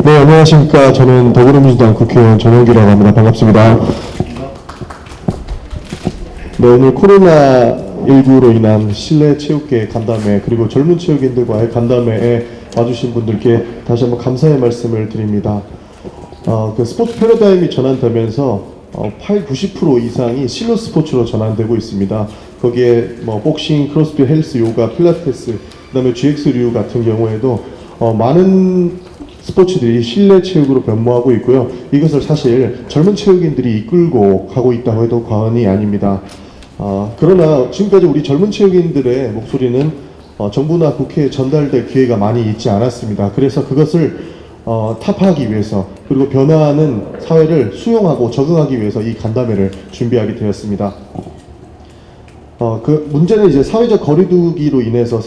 네, 안녕하십니까. 저는 더불어민주당 국회의원 전용기라고 합니다. 반갑습니다. 네, 오늘 코로나19로 인한 실내 체육계 간담회 그리고 젊은 체육인들과의 간담회에 와주신 분들께 다시 한번 감사의 말씀을 드립니다. 그 스포츠 패러다임이 전환되면서 90% 이상이 실내 스포츠로 전환되고 있습니다. 거기에 뭐 복싱, 크로스핏, 헬스, 요가, 필라테스, 그다음에 GX류 같은 경우에도 많은 스포츠들이 실내 체육으로 변모하고 있고요. 이것을 사실 젊은 체육인들이 이끌고 가고 있다고 해도 과언이 아닙니다. 그러나 지금까지 우리 젊은 체육인들의 목소리는 정부나 국회에 전달될 기회가 많이 있지 않았습니다. 그래서 그것을 타파하기 위해서 그리고 변화하는 사회를 수용하고 적응하기 위해서 이 간담회를 준비하게 되었습니다. 그 문제는 이제 사회적 거리두기로 인해서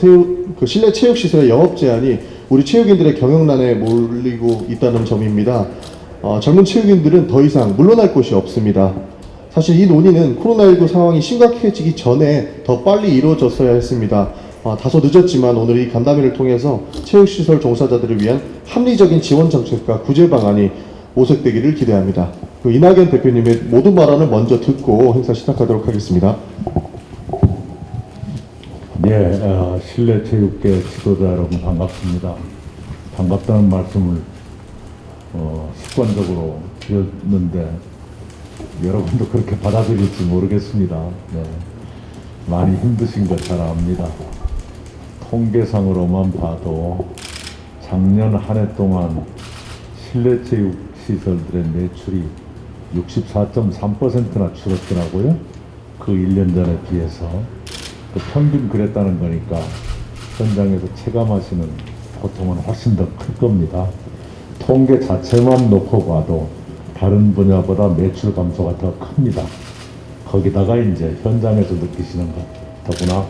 그 실내 체육 시설의 영업 제한이 우리 체육인들의 경영난에 몰리고 있다는 점입니다. 젊은 체육인들은 더 이상 물러날 곳이 없습니다. 사실 이 논의는 코로나19 상황이 심각해지기 전에 더 빨리 이루어졌어야 했습니다. 다소 늦었지만 오늘 이 간담회를 통해서 체육시설 종사자들을 위한 합리적인 지원 정책과 구제 방안이 모색되기를 기대합니다. 이낙연 대표님의 모든 발언을 먼저 듣고 행사 시작하도록 하겠습니다. 네, 실내 체육계 지도자 여러분 반갑습니다. 반갑다는 말씀을 습관적으로 드렸는데 여러분도 그렇게 받아들일지 모르겠습니다. 네, 많이 힘드신 거 잘 압니다. 통계상으로만 봐도 작년 한 해 동안 실내 체육 시설들의 매출이 64.3%나 줄었더라고요. 그 1년 전에 비해서. 평균 그랬다는 거니까 현장에서 체감하시는 고통은 훨씬 더 클 겁니다. 통계 자체만 놓고 봐도 다른 분야보다 매출 감소가 더 큽니다. 거기다가 이제 현장에서 느끼시는 것, 더구나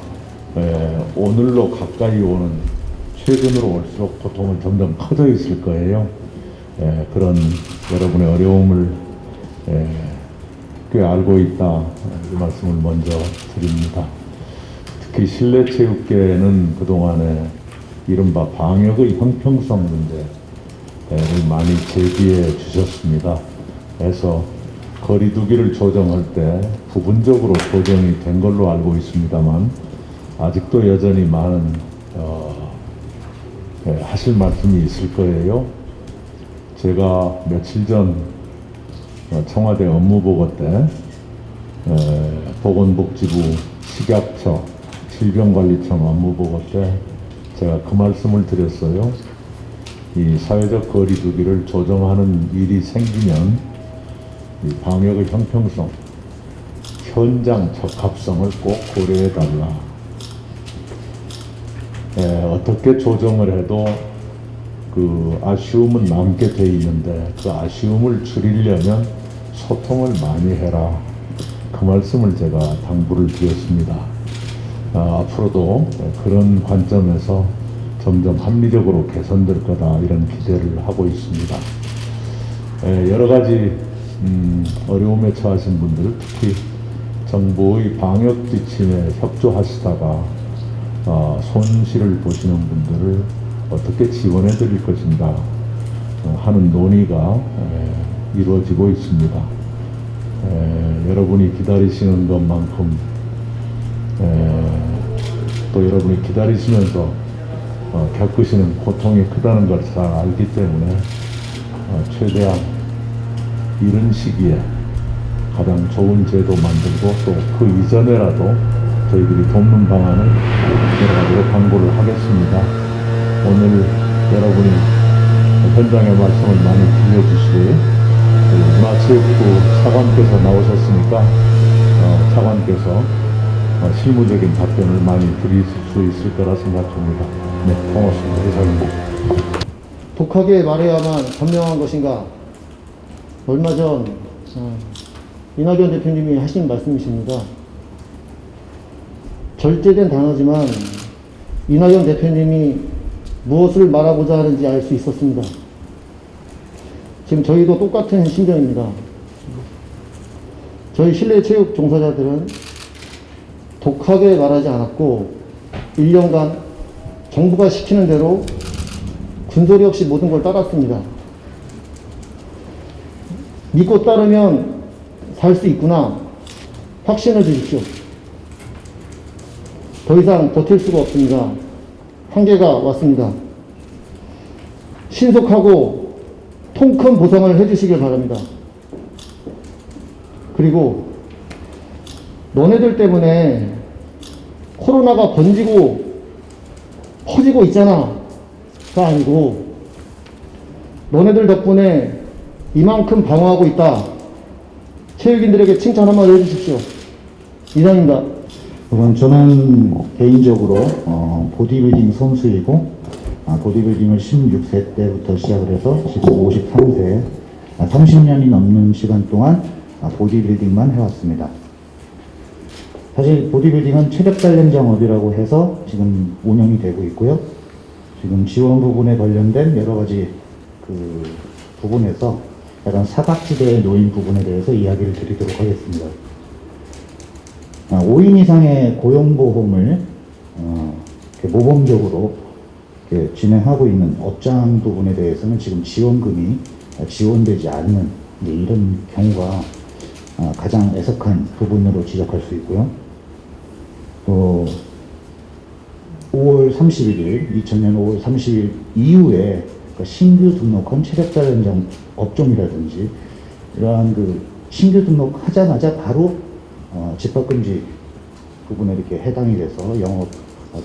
오늘로 가까이 오는 최근으로 올수록 고통은 점점 커져 있을 거예요. 그런 여러분의 어려움을 꽤 알고 있다, 이 말씀을 먼저 드립니다. 특히 실내 체육계는 그동안에 이른바 방역의 형평성 문제를 많이 제기해 주셨습니다. 그래서 거리두기를 조정할 때 부분적으로 조정이 된 걸로 알고 있습니다만 아직도 여전히 많은 하실 말씀이 있을 거예요. 제가 며칠 전 청와대 업무보고 때 보건복지부 식약처 질병관리청 업무보고 때 제가 그 말씀을 드렸어요. 이 사회적 거리두기를 조정하는 일이 생기면 이 방역의 형평성, 현장 적합성을 꼭 고려해달라. 어떻게 조정을 해도 그 아쉬움은 남게 돼 있는데 그 아쉬움을 줄이려면 소통을 많이 해라. 그 말씀을 제가 당부를 드렸습니다. 앞으로도 그런 관점에서 점점 합리적으로 개선될 거다, 이런 기대를 하고 있습니다. 여러 가지 어려움에 처하신 분들, 특히 정부의 방역 지침에 협조하시다가 손실을 보시는 분들을 어떻게 지원해 드릴 것인가 하는 논의가 이루어지고 있습니다. 여러분이 기다리시는 것만큼 또 여러분이 기다리시면서 겪으시는 고통이 크다는 걸 잘 알기 때문에 최대한 이른 시기에 가장 좋은 제도 만들고 또 그 이전에라도 저희들이 돕는 방안을 여러 가지로 강구를 하겠습니다. 오늘 여러분이 현장의 말씀을 많이 들려주시고요. 문화체육부 차관께서 나오셨으니까 차관께서 실무적인 답변을 많이 드릴 수 있을 거라 생각합니다. 네, 고맙습니다. 이상입니다. 독하게 말해야만 현명한 것인가? 얼마 전 이낙연 대표님이 하신 말씀이십니다. 절제된 단어지만 이낙연 대표님이 무엇을 말하고자 하는지 알 수 있었습니다. 지금 저희도 똑같은 심정입니다. 저희 실내 체육 종사자들은 독하게 말하지 않았고 1년간 정부가 시키는 대로 군소리 없이 모든 걸 따랐습니다. 믿고 따르면 살 수 있구나. 확신을 주십시오. 더 이상 버틸 수가 없습니다. 한계가 왔습니다. 신속하고 통 큰 보상을 해주시길 바랍니다. 그리고 너네들 때문에 코로나가 번지고 퍼지고 있잖아 가 아니고 너네들 덕분에 이만큼 방어하고 있다. 체육인들에게 칭찬 한마디 해주십시오. 이상입니다. 우선 저는 개인적으로 보디빌딩 선수이고 보디빌딩을 16세 때부터 시작을 해서 지금 53세 30년이 넘는 시간 동안 보디빌딩만 해왔습니다. 사실 보디빌딩은 체력 단련장업이라고 해서 지금 운영이 되고 있고요. 지금 지원 부분에 관련된 여러 가지 그 부분에서 약간 사각지대에 놓인 부분에 대해서 이야기를 드리도록 하겠습니다. 5인 이상의 고용보험을 이렇게 모범적으로 이렇게 진행하고 있는 업장 부분에 대해서는 지금 지원금이 지원되지 않는 이런 경우가 가장 애석한 부분으로 지적할 수 있고요. 또 5월 31일, 2000년 5월 30일 이후에 신규 등록한 체력단련장 업종이라든지 이러한 그 신규 등록하자마자 바로 집합금지 부분에 이렇게 해당이 돼서 영업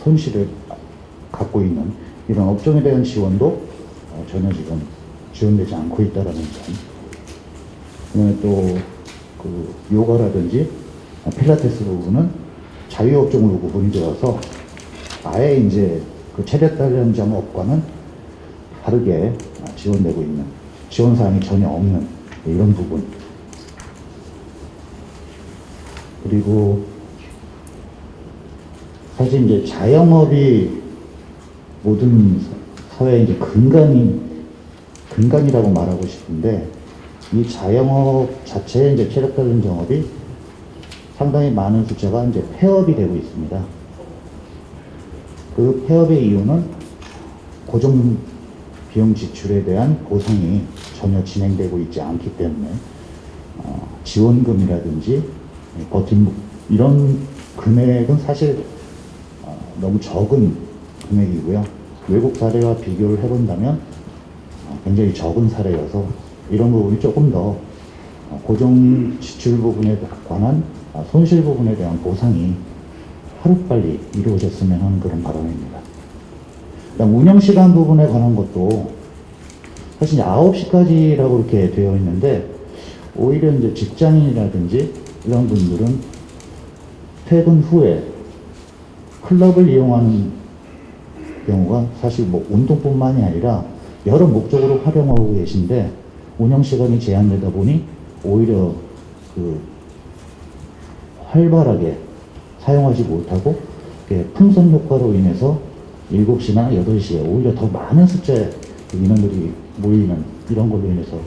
손실을 갖고 있는 이런 업종에 대한 지원도 전혀 지금 지원되지 않고 있다라는 점. 그다음에 또 그 요가라든지 필라테스 부분은 자유업종으로 구분이 되어서 아예 이제 그 체력 단련장 업과는 다르게 지원되고 있는 지원 사항이 전혀 없는 이런 부분. 그리고 사실 이제 자영업이 모든 사회의 이제 근간이라고 말하고 싶은데 이 자영업 자체의 이제 체력 단련 영업이 상당히 많은 숫자가 이제 폐업이 되고 있습니다. 그 폐업의 이유는 고정 비용 지출에 대한 보상이 전혀 진행되고 있지 않기 때문에 지원금이라든지 버팀목 이런 금액은 사실 너무 적은 금액이고요. 외국 사례와 비교를 해본다면 굉장히 적은 사례여서 이런 부분이 조금 더 고정 지출 부분에 관한 손실 부분에 대한 보상이 하루빨리 이루어졌으면 하는 그런 바람입니다. 그다음 운영시간 부분에 관한 것도 사실 9시까지라고 이렇게 되어 있는데 오히려 이제 직장인이라든지 이런 분들은 퇴근 후에 클럽을 이용하는 경우가 사실 뭐 운동뿐만이 아니라 여러 목적으로 활용하고 계신데 운영시간이 제한되다 보니 오히려 그 활발하게 사용하지 못하고 풍선 효과로 인해서 7시나 8시에 오히려 더 많은 숫자의 인원들이 모이는 이런 걸로 인해서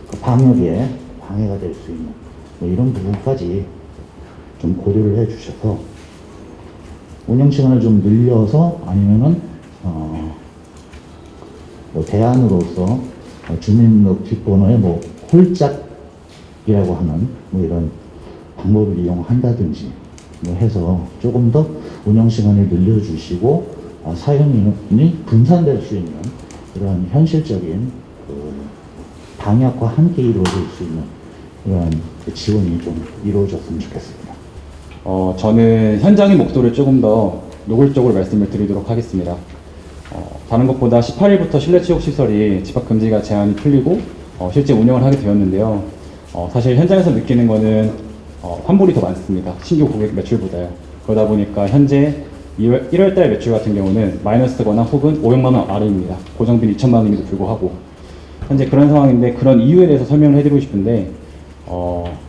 그 방역에 방해가 될 수 있는 뭐 이런 부분까지 좀 고려를 해 주셔서 운영시간을 좀 늘려서 아니면은 뭐 대안으로서 주민등록번호에 뭐 홀짝이라고 하는 뭐 이런 방법을 이용한다든지 뭐 해서 조금 더 운영시간을 늘려주시고 사용 인원이 분산될 수 있는 이런 현실적인 그 방역과 함께 이루어질 수 있는 이런 그 지원이 좀 이루어졌으면 좋겠습니다. 저는 현장의 목소리를 조금 더 노골적으로 말씀을 드리도록 하겠습니다. 다른 것보다 18일부터 실내 체육시설이 집합금지가 제한이 풀리고 실제 운영을 하게 되었는데요. 사실 현장에서 느끼는 거는 환불이 더 많습니다. 신규 고객 매출보다요. 그러다 보니까 현재 1월달 매출 같은 경우는 마이너스거나 혹은 500만 원 아래입니다. 고정비는 2천만 원임에도 불구하고 현재 그런 상황인데 그런 이유에 대해서 설명을 해드리고 싶은데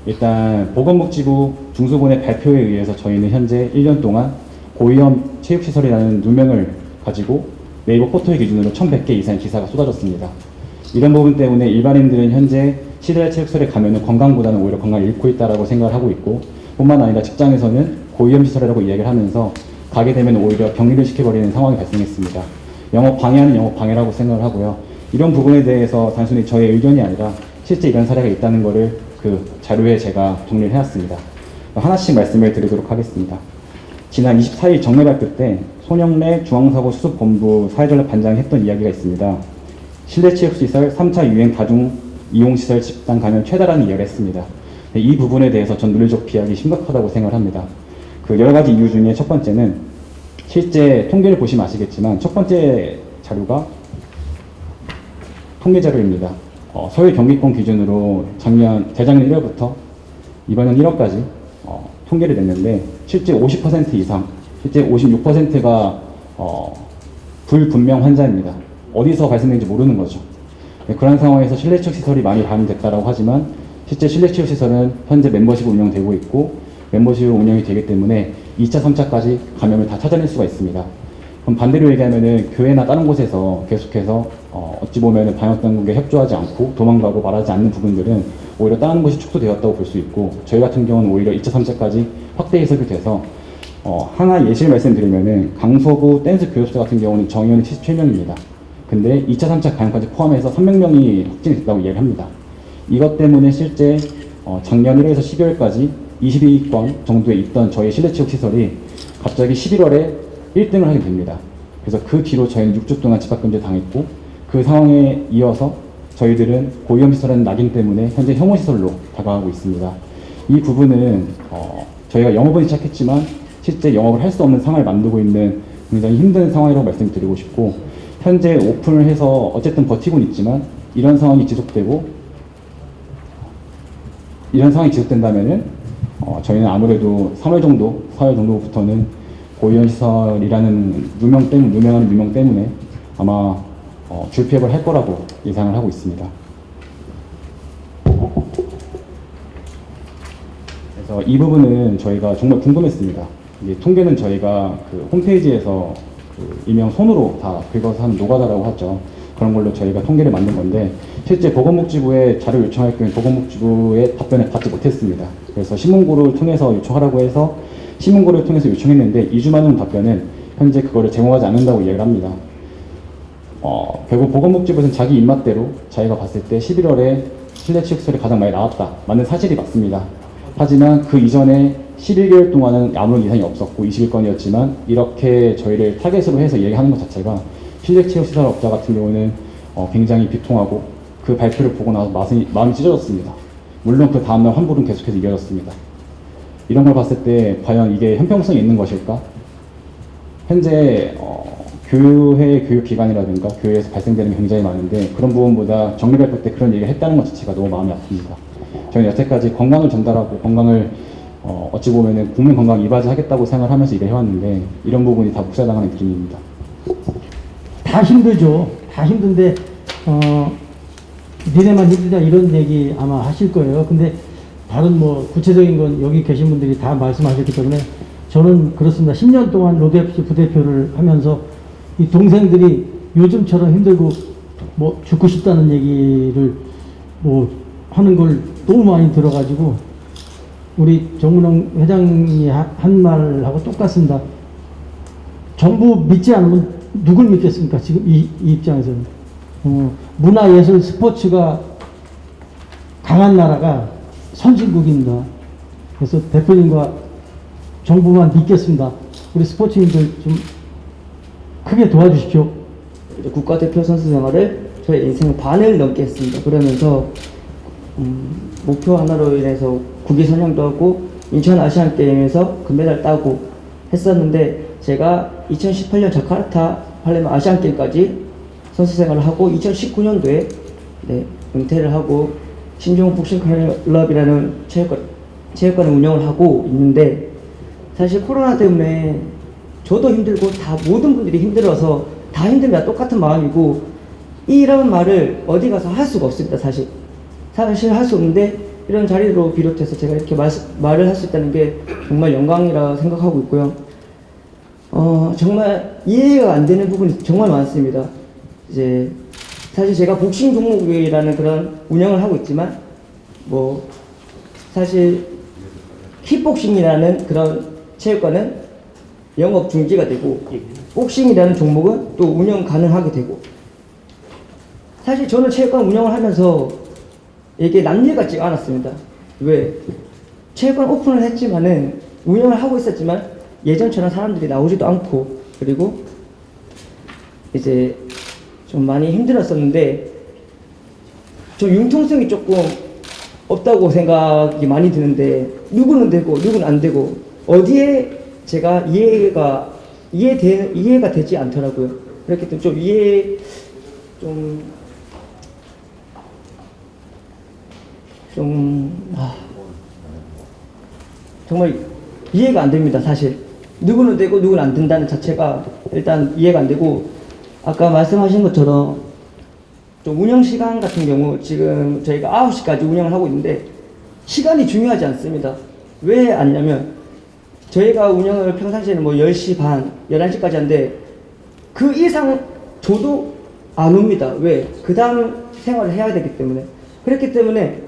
일단 보건복지부 중수본의 발표에 의해서 저희는 현재 1년 동안 고위험 체육시설이라는 누명을 가지고 네이버 포털 기준으로 1100개 이상의 기사가 쏟아졌습니다. 이런 부분 때문에 일반인들은 현재 실내 체육시설에 가면은 건강보다는 오히려 건강을 잃고 있다라고 생각을 하고 있고 뿐만 아니라 직장에서는 고위험 시설이라고 이야기를 하면서 가게 되면 오히려 격리를 시켜버리는 상황이 발생했습니다. 영업 방해하는 영업 방해라고 생각을 하고요. 이런 부분에 대해서 단순히 저의 의견이 아니라 실제 이런 사례가 있다는 것을 그 자료에 제가 정리를 해왔습니다. 하나씩 말씀을 드리도록 하겠습니다. 지난 24일 정례 발표 때 손영래 중앙사고 수습본부 사회전략 반장이 했던 이야기가 있습니다. 실내체육시설 3차 유행 다중 이용시설 집단 감염 최다라는 이야기를 했습니다. 이 부분에 대해서 전 논리적 비약이 심각하다고 생각을 합니다. 그 여러 가지 이유 중에 첫 번째는 실제 통계를 보시면 아시겠지만 첫 번째 자료가 통계 자료입니다. 서울 경기권 기준으로 재작년 1월부터 이번 년 1월까지 통계를 냈는데 실제 50% 이상, 실제 56%가 불분명 환자입니다. 어디서 발생된지 모르는 거죠. 그런 상황에서 실내체육 시설이 많이 감염됐다고 하지만 실제 실내체육 시설은 현재 멤버십으로 운영되고 있고 멤버십으로 운영이 되기 때문에 2차, 3차까지 감염을 다 찾아낼 수가 있습니다. 그럼 반대로 얘기하면은 교회나 다른 곳에서 계속해서 어찌 보면은 방역당국에 협조하지 않고 도망가고 말하지 않는 부분들은 오히려 다른 곳이 축소되었다고 볼 수 있고 저희 같은 경우는 오히려 2차, 3차까지 확대 해석이 돼서 하나 예시를 말씀드리면은 강서구 댄스 교습소 같은 경우는 정의원이 77명입니다. 근데 2차, 3차 감염까지 포함해서 300명이 확진이 됐다고 이야기를 합니다. 이것 때문에 실제 작년 1월에서 12월까지 22건 정도에 있던 저희 실내체육 시설이 갑자기 11월에 1등을 하게 됩니다. 그래서 그 뒤로 저희는 6주 동안 집합금지 당했고 그 상황에 이어서 저희들은 고위험시설은 낙인 때문에 현재 혐오시설로 다가가고 있습니다. 이 부분은 저희가 영업은 시작했지만 실제 영업을 할 수 없는 상황을 만들고 있는 굉장히 힘든 상황이라고 말씀드리고 싶고 현재 오픈을 해서 어쨌든 버티고는 있지만 이런 상황이 지속된다면은 저희는 아무래도 3월 정도, 4월 정도부터는 고위험시설이라는 누명하는 누명 때문에 아마 줄폐업을 할 거라고 예상을 하고 있습니다. 그래서 이 부분은 저희가 정말 궁금했습니다. 이게 통계는 저희가 그 홈페이지에서 일명 손으로 다 긁어서 하는 노가다라고 하죠. 그런 걸로 저희가 통계를 만든 건데 실제 보건복지부에 자료 요청할 경우에 보건복지부의 답변을 받지 못했습니다. 그래서 신문고를 통해서 요청하라고 해서 신문고를 통해서 요청했는데 2주 만에 온 답변은 현재 그거를 제공하지 않는다고 이야기를 합니다. 결국 보건복지부에서는 자기 입맛대로 자기가 봤을 때 11월에 실내체육시설이 가장 많이 나왔다. 맞는 사실이 맞습니다. 하지만 그 이전에 11개월 동안은 아무런 이상이 없었고 21건이었지만 이렇게 저희를 타겟으로 해서 얘기하는 것 자체가 실내체육시설업자 같은 경우는 굉장히 비통하고 그 발표를 보고 나서 마음이 찢어졌습니다. 물론 그 다음날 환불은 계속해서 이어졌습니다. 이런 걸 봤을 때 과연 이게 형평성이 있는 것일까? 현재 교회 교육기관이라든가 교회에서 발생되는 게 굉장히 많은데 그런 부분보다 정례 발표 때 그런 얘기를 했다는 것 자체가 너무 마음이 아픕니다. 저는 여태까지 건강을 전달하고 건강을 어찌 보면은 국민 건강 이바지하겠다고 생각을 하면서 일을 해왔는데 이런 부분이 다 묵살당하는 느낌입니다. 다 힘들죠. 다 힘든데 니네만 힘들다 이런 얘기 아마 하실 거예요. 근데 다른 뭐 구체적인 건 여기 계신 분들이 다 말씀하셨기 때문에 저는 그렇습니다. 10년 동안 로드FC 부대표를 하면서 이 동생들이 요즘처럼 힘들고 뭐 죽고 싶다는 얘기를 뭐 하는 걸 너무 많이 들어가지고 우리 정문홍 회장이 한 말하고 똑같습니다. 정부 믿지 않으면 누굴 믿겠습니까? 지금 이 입장에서는. 문화, 예술, 스포츠가 강한 나라가 선진국입니다. 그래서 대표님과 정부만 믿겠습니다. 우리 스포츠인들 좀 크게 도와주십시오. 국가대표 선수 생활을 저의 인생 반을 넘게 했습니다. 그러면서 목표 하나로 인해서 국위 선양도 하고 인천 아시안 게임에서 금메달 따고 했었는데 제가 2018년 자카르타 팔레모 아시안 게임까지 선수 생활을 하고 2019년도에 은퇴를 하고 신종훈 복싱 클럽이라는 체육관을 운영을 하고 있는데 사실 코로나 때문에 저도 힘들고 다 모든 분들이 힘들어서 다 힘들면 똑같은 마음이고 이런 말을 어디 가서 할 수가 없습니다. 사실 할 수 없는데 이런 자리로 비롯해서 제가 이렇게 말을 할 수 있다는 게 정말 영광이라 생각하고 있고요. 정말 이해가 안 되는 부분이 정말 많습니다. 이제 사실 제가 복싱 종목이라는 그런 운영을 하고 있지만 뭐 사실 킥복싱이라는 그런 체육관은 영업 중지가 되고 복싱이라는 종목은 또 운영 가능하게 되고 사실 저는 체육관 운영을 하면서 이게 남일 같지가 않았습니다. 왜? 체육관 오픈을 했지만은 운영을 하고 있었지만 예전처럼 사람들이 나오지도 않고 그리고 이제 좀 많이 힘들었었는데 좀 융통성이 조금 없다고 생각이 많이 드는데 누구는 되고 누구는 안 되고 어디에 제가 이해가 되지 않더라고요. 그렇기 때문에 정말 이해가 안 됩니다. 사실 누구는 되고 누구는 안 된다는 자체가 일단 이해가 안 되고 아까 말씀하신 것처럼 좀 운영 시간 같은 경우 지금 저희가 9시까지 운영을 하고 있는데 시간이 중요하지 않습니다. 왜 아니냐면 저희가 운영을 평상시에는 뭐 10시 반, 11시까지 하는데 그 이상 줘도 안 옵니다. 왜? 그 다음 생활을 해야 되기 때문에. 그렇기 때문에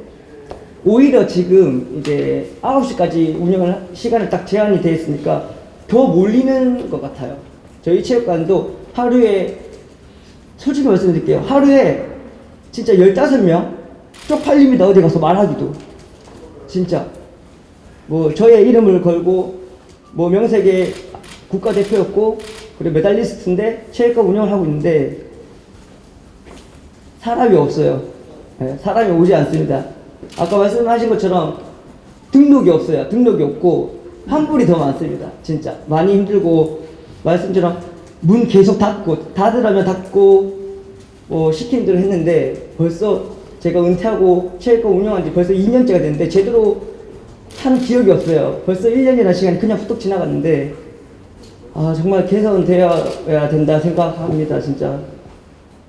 오히려 지금 이제 9시까지 운영을 시간을 딱 제한이 되어 있으니까 더 몰리는 것 같아요. 저희 체육관도 하루에 솔직히 말씀드릴게요. 하루에 진짜 15명 쪽팔립니다. 어디 가서 말하기도. 진짜. 뭐 저의 이름을 걸고 뭐 명색의 국가대표였고 그리고 메달리스트인데 체육관 운영을 하고 있는데 사람이 없어요. 네, 사람이 오지 않습니다. 아까 말씀하신 것처럼 등록이 없어요. 등록이 없고 환불이 더 많습니다. 진짜 많이 힘들고 말씀처럼 문 계속 닫고 닫으라면 닫고 뭐 시킨 대로 했는데 벌써 제가 은퇴하고 체육관 운영한 지 벌써 2년째가 됐는데 제대로 한 기억이 없어요. 벌써 1년이라는 시간이 그냥 후딱 지나갔는데 정말 개선되어야 된다 생각합니다. 진짜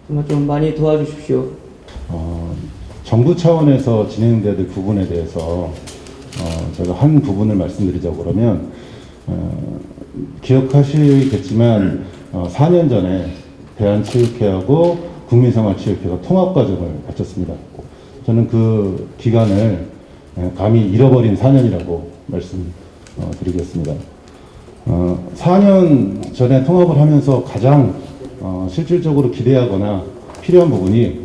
정말 좀 많이 도와주십시오. 정부 차원에서 진행돼야 될 부분에 대해서 제가 한 부분을 말씀드리자고 그러면 기억하시겠지만 4년 전에 대한체육회하고 국민생활체육회가 통합과정을 거쳤습니다. 저는 그 기간을 감히 잃어버린 4년이라고 말씀드리겠습니다. 4년 전에 통합을 하면서 가장 실질적으로 기대하거나 필요한 부분이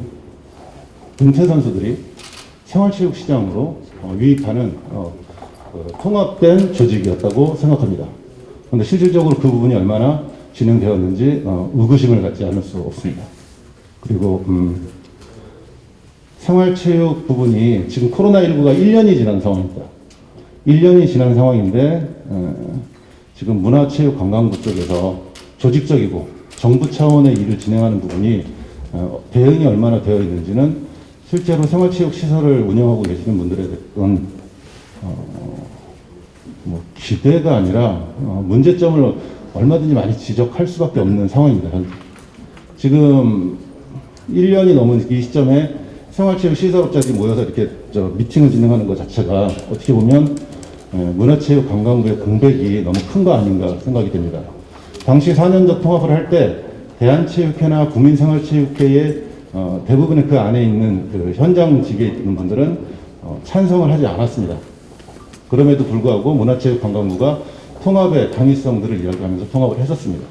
은퇴 선수들이 생활체육시장으로 유입하는 통합된 조직이었다고 생각합니다. 그런데 실질적으로 그 부분이 얼마나 진행되었는지 의구심을 갖지 않을 수 없습니다. 그리고 생활체육 부분이 지금 코로나19가 1년이 지난 상황입니다. 1년이 지난 상황인데 지금 문화체육관광부 쪽에서 조직적이고 정부 차원의 일을 진행하는 부분이 대응이 얼마나 되어 있는지는 실제로 생활체육 시설을 운영하고 계시는 분들에 대한 뭐 기대가 아니라 문제점을 얼마든지 많이 지적할 수밖에 없는 상황입니다. 지금 1년이 넘은 이 시점에 생활체육 시설업자들이 모여서 이렇게 미팅을 진행하는 것 자체가 어떻게 보면 문화체육관광부의 공백이 너무 큰 거 아닌가 생각이 됩니다. 당시 4년 전 통합을 할 때 대한체육회나 국민생활체육회의 대부분의 그 안에 있는 그 현장직에 있는 분들은 찬성을 하지 않았습니다. 그럼에도 불구하고 문화체육관광부가 통합의 당위성들을 이야기하면서 통합을 했었습니다.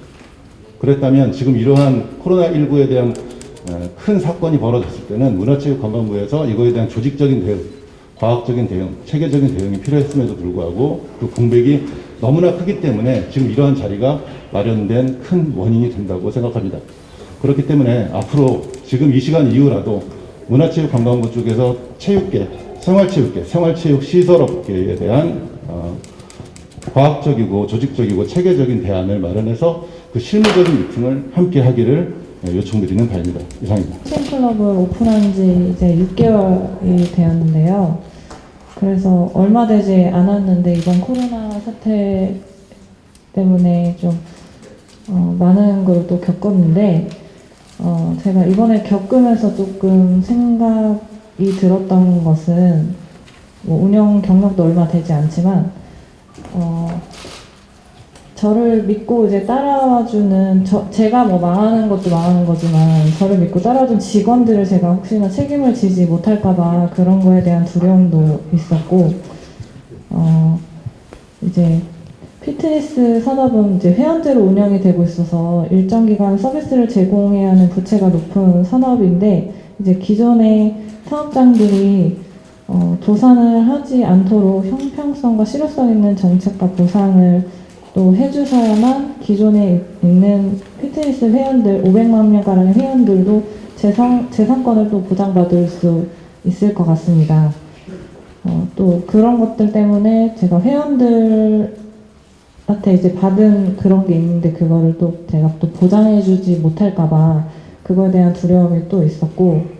그랬다면 지금 이러한 코로나19에 대한 큰 사건이 벌어졌을 때는 문화체육관광부에서 이거에 대한 조직적인 대응, 과학적인 대응, 체계적인 대응이 필요했음에도 불구하고 그 공백이 너무나 크기 때문에 지금 이러한 자리가 마련된 큰 원인이 된다고 생각합니다. 그렇기 때문에 앞으로 지금 이 시간 이후라도 문화체육관광부 쪽에서 체육계, 생활체육계, 생활체육시설업계에 대한 과학적이고 조직적이고 체계적인 대안을 마련해서 그 실무적인 미팅을 함께 하기를 요청드리는 바입니다. 이상입니다. 복싱클럽을 오픈한 지 이제 6개월이 되었는데요. 그래서 얼마 되지 않았는데 이번 코로나 사태 때문에 좀 많은 걸 또 겪었는데 제가 이번에 겪으면서 조금 생각이 들었던 것은 뭐 운영 경력도 얼마 되지 않지만 저를 믿고 이제 따라와주는 제가 뭐 망하는 것도 망하는 거지만 저를 믿고 따라와준 직원들을 제가 혹시나 책임을 지지 못할까봐 그런 거에 대한 두려움도 있었고 이제 피트니스 산업은 이제 회원제로 운영이 되고 있어서 일정 기간 서비스를 제공해야 하는 부채가 높은 산업인데 이제 기존의 사업장들이 도산을 하지 않도록 형평성과 실효성 있는 정책과 보상을 또 해주셔야만 기존에 있는 피트니스 회원들 500만 명가량의 회원들도 재산권을 또 보장받을 수 있을 것 같습니다. 또 그런 것들 때문에 제가 회원들한테 이제 받은 그런 게 있는데 그거를 또 제가 또 보장해주지 못할까봐 그거에 대한 두려움이 또 있었고,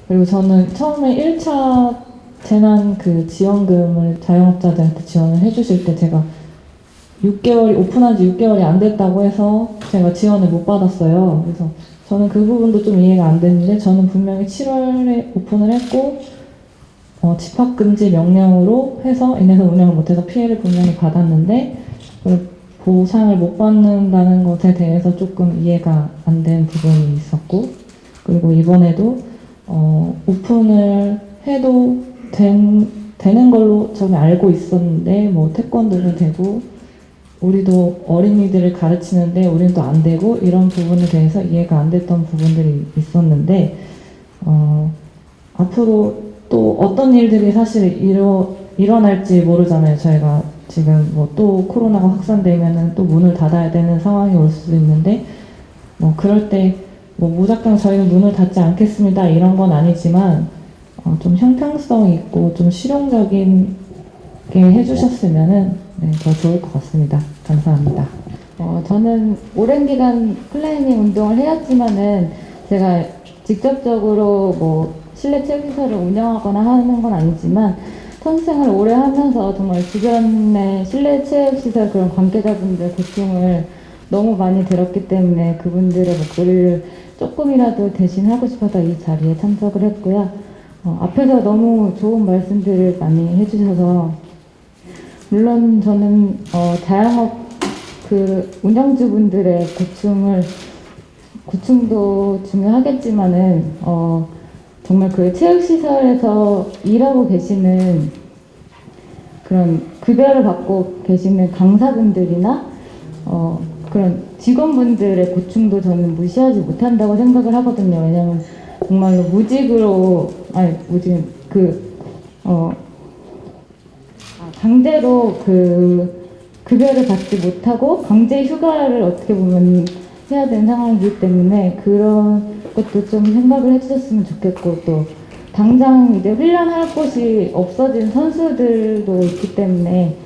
그리고 저는 처음에 1차 재난 그 지원금을 자영업자들한테 지원을 해주실 때 제가 6개월이 오픈한 지 6개월이 안 됐다고 해서 제가 지원을 못 받았어요. 그래서 저는 그 부분도 좀 이해가 안 되는데 저는 분명히 7월에 오픈을 했고 집합금지 명령으로 해서 인해서 운영을 못해서 피해를 분명히 받았는데 보상을 못 받는다는 것에 대해서 조금 이해가 안 된 부분이 있었고, 그리고 이번에도 오픈을 해도 되는 걸로 저는 알고 있었는데 뭐 태권도는 되고 우리도 어린이들을 가르치는데 우리는 또 안 되고 이런 부분에 대해서 이해가 안 됐던 부분들이 있었는데 앞으로 또 어떤 일들이 사실 일어날지 모르잖아요. 저희가 지금 뭐 또 코로나가 확산되면은 또 문을 닫아야 되는 상황이 올 수도 있는데 뭐 그럴 때 뭐 무작정 저희는 문을 닫지 않겠습니다 이런 건 아니지만 좀 형평성 있고 좀 실용적인 게 해주셨으면은 더 좋을 것 같습니다. 감사합니다. 저는 오랜 기간 클라이밍 운동을 해왔지만은 제가 직접적으로 뭐 실내 체육시설을 운영하거나 하는 건 아니지만 선수생활을 오래 하면서 정말 주변의 실내 체육시설 그런 관계자분들 고충을 너무 많이 들었기 때문에 그분들의 목소리를 조금이라도 대신하고 싶어서 이 자리에 참석을 했고요. 앞에서 너무 좋은 말씀들을 많이 해주셔서 물론 저는 자영업 그 운영주분들의 고충도 중요하겠지만은 정말 그 체육시설에서 일하고 계시는 그런 급여를 받고 계시는 강사분들이나 그런 직원분들의 고충도 저는 무시하지 못한다고 생각을 하거든요. 왜냐면 정말로 강제로 그 급여를 받지 못하고 강제 휴가를 어떻게 보면 해야 되는 상황이기 때문에 그런 것도 좀 생각을 해주셨으면 좋겠고, 또 당장 이제 훈련할 곳이 없어진 선수들도 있기 때문에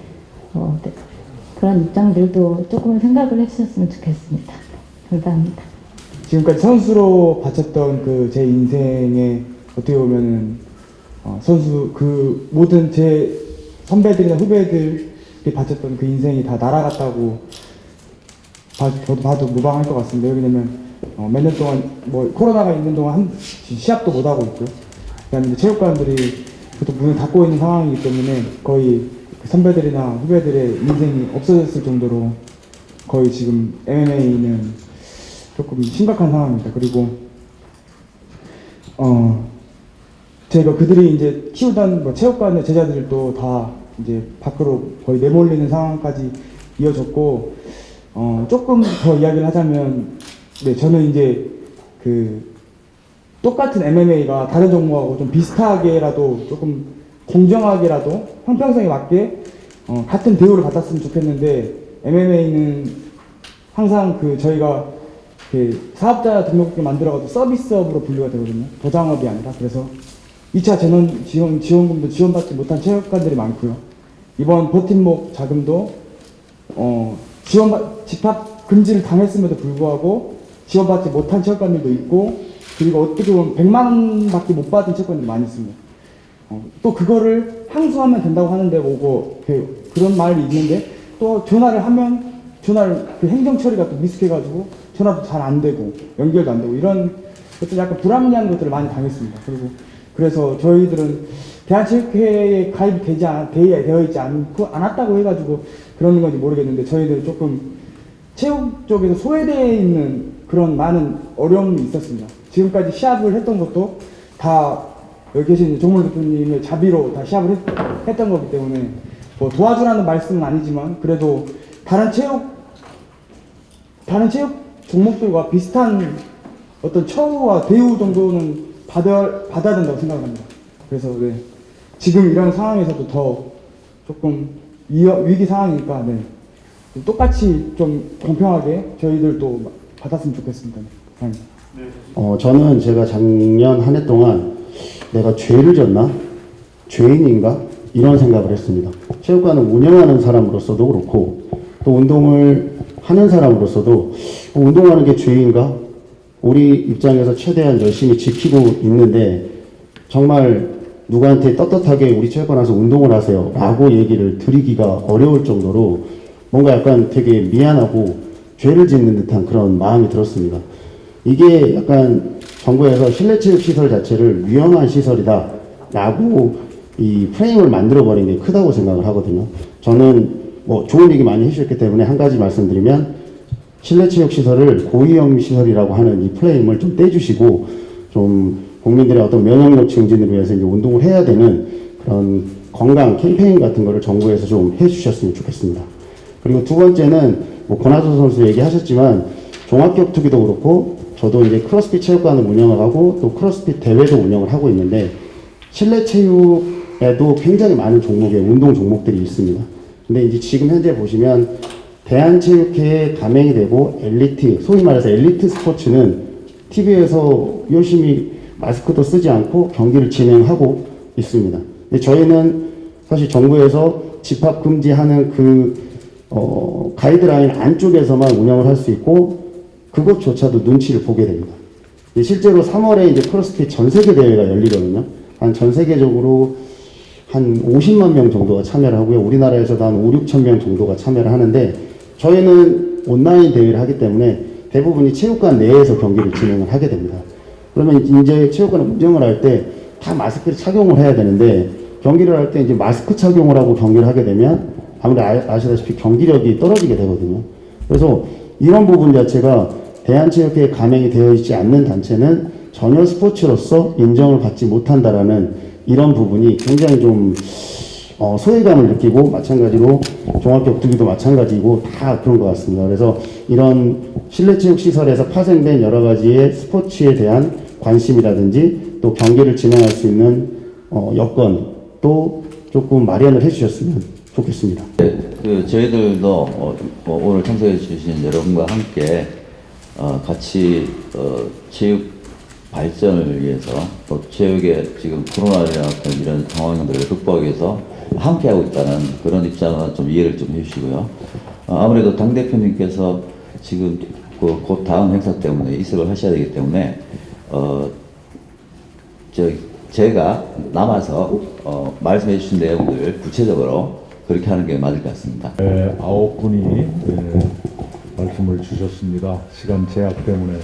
그런 입장들도 조금 생각을 해주셨으면 좋겠습니다. 감사합니다. 지금까지 선수로 바쳤던 그 제 인생에 어떻게 보면은 선수 그 모든 제 선배들이나 후배들이 바쳤던 그 인생이 다 날아갔다고 저도 봐도 무방할 것 같습니다. 왜냐면 몇 년 동안 뭐 코로나가 있는 동안 시합도 못 하고 있고요. 그다음에 이제 체육관들이 또 문을 닫고 있는 상황이기 때문에 거의 그 선배들이나 후배들의 인생이 없어졌을 정도로 거의 지금 MMA는 조금 심각한 상황입니다. 그리고 제가 그들이 이제 키우던 뭐 체육관의 제자들도 다 이제 밖으로 거의 내몰리는 상황까지 이어졌고, 조금 더 이야기를 하자면, 저는 이제 그 똑같은 MMA가 다른 종목하고 좀 비슷하게라도 조금 공정하게라도 형평성에 맞게 같은 대우를 받았으면 좋겠는데, MMA는 항상 그 저희가 그 사업자 등록을 만들어가지고 서비스업으로 분류가 되거든요. 도장업이 아니라. 그래서 2차 지원금도 지원받지 못한 체육관들이 많고요. 이번 버팀목 자금도 집합 금지를 당했음에도 불구하고 지원받지 못한 체육관들도 있고, 그리고 어떻게 보면 100만 원밖에 못 받은 체육관들이 많이 있습니다. 또 그거를 항소하면 된다고 하는데 뭐고 그런 말이 있는데, 또 전화를 하면 그 행정 처리가 또 미숙해가지고 전화도 잘 안 되고 연결도 안 되고 이런 것들 약간 불합리한 것들을 많이 당했습니다. 그래서 저희들은 대한체육회에 가입이 되어 있지 않았다고 해가지고 그러는 건지 모르겠는데, 저희들은 조금 체육 쪽에서 소외되어 있는 그런 많은 어려움이 있었습니다. 지금까지 시합을 했던 것도 다 여기 계신 종물 대표님의 자비로 다 시합을 했던 거기 때문에 뭐 도와주라는 말씀은 아니지만 그래도 다른 체육 종목들과 비슷한 어떤 처우와 대우 정도는 받아야 된다고 생각합니다. 그래서 네, 지금 이런 상황에서도 더 조금 위기 상황이니까 네, 똑같이 좀 공평하게 저희들도 받았으면 좋겠습니다. 네. 저는 제가 작년 한 해 동안 내가 죄를 졌나? 죄인인가? 이런 생각을 했습니다. 체육관을 운영하는 사람으로서도 그렇고 또 운동을 하는 사람으로서도 운동하는 게 죄인가? 우리 입장에서 최대한 열심히 지키고 있는데 정말 누구한테 떳떳하게 우리 체육관 와서 운동을 하세요 라고 얘기를 드리기가 어려울 정도로 뭔가 약간 되게 미안하고 죄를 짓는 듯한 그런 마음이 들었습니다. 이게 약간 정부에서 실내체육시설 자체를 위험한 시설이다 라고 이 프레임을 만들어버린 게 크다고 생각을 하거든요. 저는 뭐 좋은 얘기 많이 해주셨기 때문에 한 가지 말씀드리면 실내체육시설을 고위험 시설이라고 하는 이 프레임을 좀 떼주시고 좀 국민들의 어떤 면역력 증진을 위해서 이제 운동을 해야 되는 그런 건강 캠페인 같은 거를 정부에서 좀 해주셨으면 좋겠습니다. 그리고 두 번째는 뭐 권하수 선수 얘기하셨지만 종합격투기도 그렇고 저도 이제 크로스핏 체육관을 운영을 하고 또 크로스핏 대회도 운영을 하고 있는데 실내 체육에도 굉장히 많은 종목의 운동 종목들이 있습니다. 근데 이제 지금 현재 보시면 대한체육회에 가맹이 되고 엘리트, 소위 말해서 엘리트 스포츠는 TV에서 열심히 마스크도 쓰지 않고 경기를 진행하고 있습니다. 근데 저희는 사실 정부에서 집합 금지하는 가이드라인 안쪽에서만 운영을 할 수 있고 그것조차도 눈치를 보게 됩니다. 실제로 3월에 이제 크로스핏 전 세계 대회가 열리거든요. 전 세계적으로 한 50만 명 정도가 참여를 하고요. 우리나라에서도 한 5, 6천 명 정도가 참여를 하는데 저희는 온라인 대회를 하기 때문에 대부분이 체육관 내에서 경기를 진행을 하게 됩니다. 그러면 이제 체육관을 운영을 할 때 다 마스크를 착용을 해야 되는데 경기를 할 때 이제 마스크 착용을 하고 경기를 하게 되면 아무래도 아시다시피 경기력이 떨어지게 되거든요. 그래서 이런 부분 자체가 대한체육회에 가맹이 되어 있지 않는 단체는 전혀 스포츠로서 인정을 받지 못한다라는 이런 부분이 굉장히 좀 소외감을 느끼고 마찬가지로 종합격투기도 마찬가지고 다 그런 것 같습니다. 그래서 이런 실내체육시설에서 파생된 여러 가지의 스포츠에 대한 관심이라든지 또 경기를 진행할 수 있는 여건도 조금 마련을 해주셨으면 좋겠습니다. 저희들도 오늘 참석해 주신 여러분과 함께 같이 체육 발전을 위해서 또 체육의 지금 코로나라는 이런 상황들을 극복하기 위해서 함께하고 있다는 그런 입장은 좀 이해를 좀 해주시고요. 아무래도 당대표님께서 지금 곧 다음 행사 때문에 이습을 하셔야 되기 때문에 제가 남아서 말씀해 주신 내용들 구체적으로 그렇게 하는 게 맞을 것 같습니다. 9분이 말씀을 주셨습니다. 시간 제약 때문에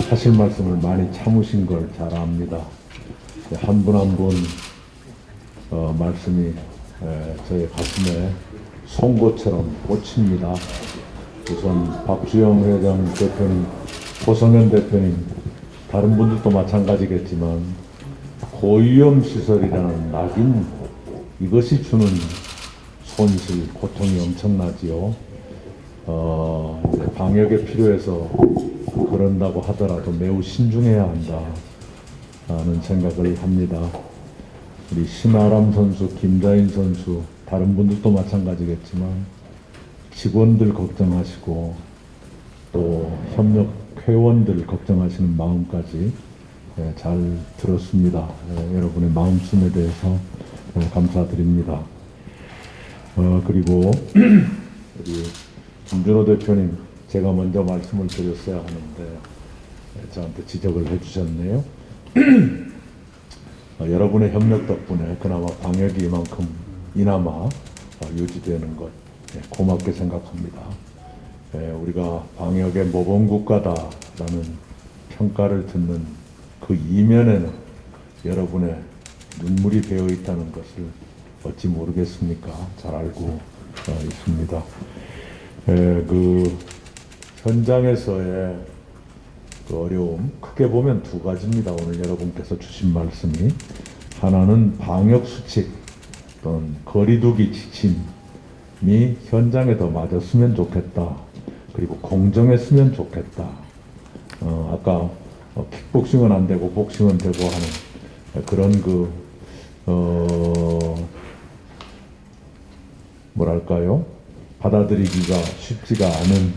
하실 말씀을 많이 참으신 걸 잘 압니다. 한 분 한 분 말씀이 저의 가슴에 송곳처럼 꽂힙니다. 우선 박주영 회장 대표님, 고성현 대표님, 다른 분들도 마찬가지겠지만 고위험 시설이라는 낙인, 이것이 주는 손실, 고통이 엄청나지요. 이제 방역에 필요해서 그런다고 하더라도 매우 신중해야 한다는 생각을 합니다. 우리 신아람 선수, 김자인 선수, 다른 분들도 마찬가지겠지만 직원들 걱정하시고 또 협력 회원들 걱정하시는 마음까지 잘 들었습니다. 여러분의 마음씀에 대해서 감사드립니다. 그리고 우리 김준호 대표님, 제가 먼저 말씀을 드렸어야 하는데 저한테 지적을 해주셨네요. 여러분의 협력 덕분에 그나마 방역이 이만큼 이나마 유지되는 것 고맙게 생각합니다. 우리가 방역의 모범국가다라는 평가를 듣는 그 이면에는 여러분의 눈물이 배어 있다는 것을 어찌 모르겠습니까? 잘 알고 있습니다. 그 현장에서의 그 어려움 크게 보면 두 가지입니다. 오늘 여러분께서 주신 말씀이 하나는 방역 수칙, 어떤 거리두기 지침이 현장에 더 맞았으면 좋겠다. 그리고 공정했으면 좋겠다. 아까 킥복싱은 안 되고 복싱은 되고 하는 그런 뭐랄까요? 받아들이기가 쉽지가 않은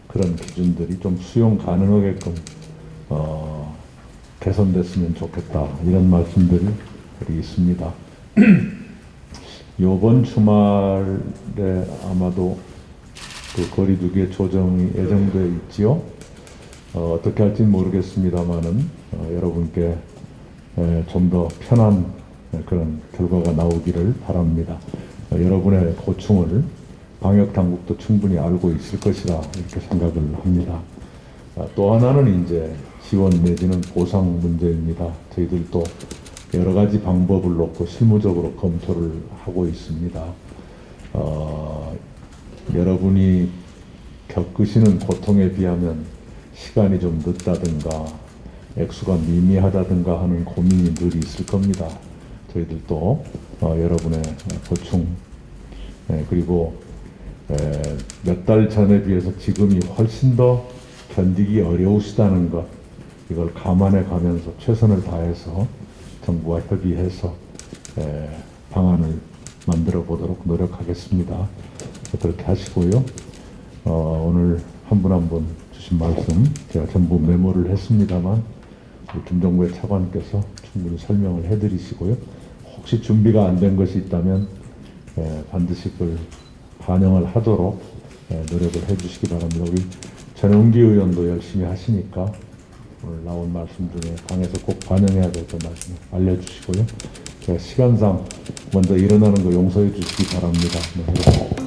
그런 기준들이 좀 수용 가능하게끔 개선됐으면 좋겠다. 이런 말씀들이 있습니다. 요번 주말에 아마도 그 거리두기의 조정이 예정되어 있지요. 어떻게 할지는 모르겠습니다만은 여러분께 좀 더 편한 그런 결과가 나오기를 바랍니다. 여러분의 고충을 방역 당국도 충분히 알고 있을 것이라 이렇게 생각을 합니다. 또 하나는 이제 지원 내지는 보상 문제입니다. 저희들도 여러 가지 방법을 놓고 실무적으로 검토를 하고 있습니다. 여러분이 겪으시는 고통에 비하면 시간이 좀 늦다든가 액수가 미미하다든가 하는 고민이 늘 있을 겁니다. 저희들도 여러분의 고충 그리고 몇 달 전에 비해서 지금이 훨씬 더 견디기 어려우시다는 것 이걸 감안해 가면서 최선을 다해서 정부와 협의해서 방안을 만들어 보도록 노력하겠습니다. 그렇게 하시고요. 오늘 한 분 한 분 주신 말씀 제가 전부 메모를 했습니다만 우리 김정구의 차관께서 충분히 설명을 해드리시고요. 혹시 준비가 안 된 것이 있다면 반드시 그걸 반영을 하도록 노력을 해주시기 바랍니다. 우리 전용기 의원도 열심히 하시니까 오늘 나온 말씀 중에 방에서 꼭 반영해야 될 것 말씀 알려주시고요. 제가 시간상 먼저 일어나는 거 용서해 주시기 바랍니다. 네.